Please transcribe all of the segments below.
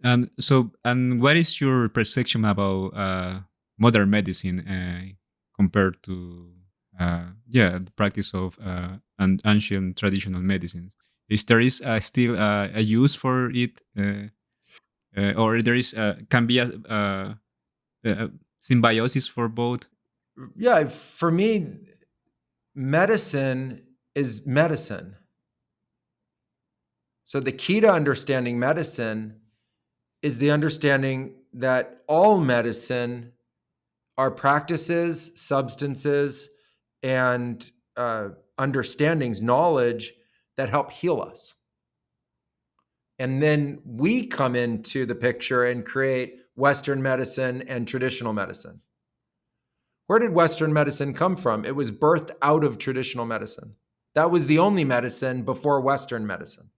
And what is your perception about modern medicine compared to the practice of an ancient traditional medicines? Is there is still a use for it, or there is can be a symbiosis for both? Yeah, for me, medicine is medicine. So the key to understanding medicine is the understanding that all medicine are practices, substances, and understandings, knowledge that help heal us. And then we come into the picture and create Western medicine and traditional medicine. Where did Western medicine come from? It was birthed out of traditional medicine. That was the only medicine before Western medicine.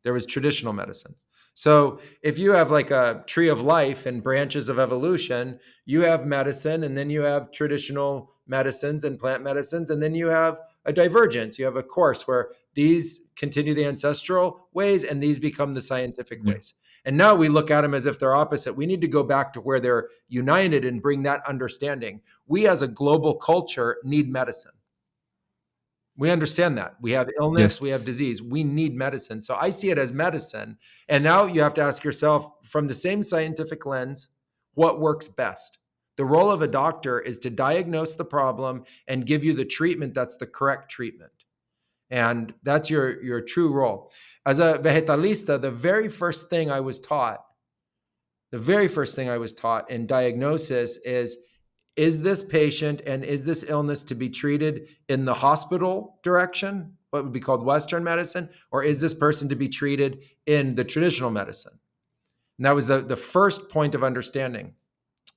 There was traditional medicine. So if you have like a tree of life and branches of evolution, you have medicine, and then you have traditional medicines and plant medicines, and then you have a divergence. You have a course where these continue the ancestral ways and these become the scientific Yeah. ways. And now we look at them as if they're opposite. We need to go back to where they're united and bring that understanding. We as a global culture need medicine. We understand that. We have illness, Yes. we have disease. We need medicine. So I see it as medicine. And now you have to ask yourself from the same scientific lens, what works best? The role of a doctor is to diagnose the problem and give you the treatment that's the correct treatment. And that's your true role. As a vegetalista, the very first thing I was taught in diagnosis is this patient and is this illness to be treated in the hospital direction, what would be called Western medicine, or is this person to be treated in the traditional medicine? And that was the first point of understanding.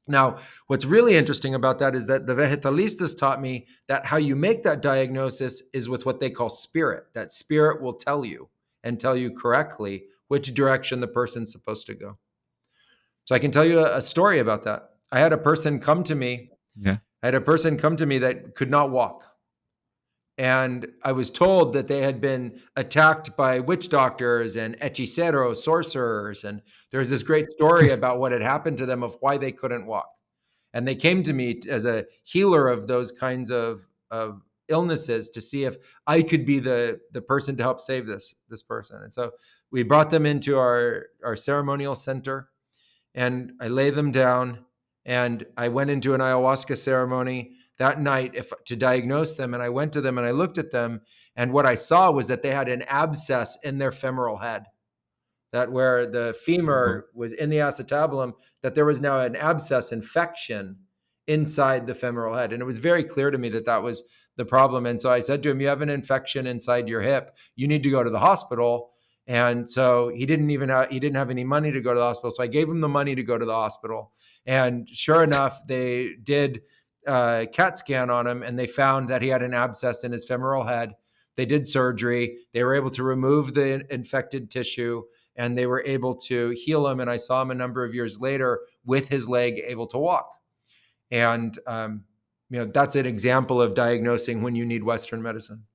Now, what's really interesting about that is that the vegetalistas taught me that how you make that diagnosis is with what they call spirit. That spirit will tell you and tell you correctly which direction the person's supposed to go. So I can tell you a story about that. I had a person come to me. Yeah. I had a person come to me that could not walk. And I was told that they had been attacked by witch doctors and hechiceros, sorcerers. And there's this great story about what had happened to them of why they couldn't walk. And they came to me as a healer of those kinds of illnesses to see if I could be the person to help save this person. And so we brought them into our ceremonial center, and I lay them down, and I went into an ayahuasca ceremony that night to diagnose them. And I went to them and I looked at them, and what I saw was that they had an abscess in their femoral head, that where the Oh. femur was in the acetabulum, that there was now an abscess infection inside the femoral head. And it was very clear to me that that was the problem. And so I said to him, you have an infection inside your hip. You need to go to the hospital. And so he didn't have any money to go to the hospital. So I gave him the money to go to the hospital. And sure enough, they did a CAT scan on him, and they found that he had an abscess in his femoral head. They did surgery. They were able to remove the infected tissue, and they were able to heal him. And I saw him a number of years later with his leg able to walk. And that's an example of diagnosing when you need Western medicine.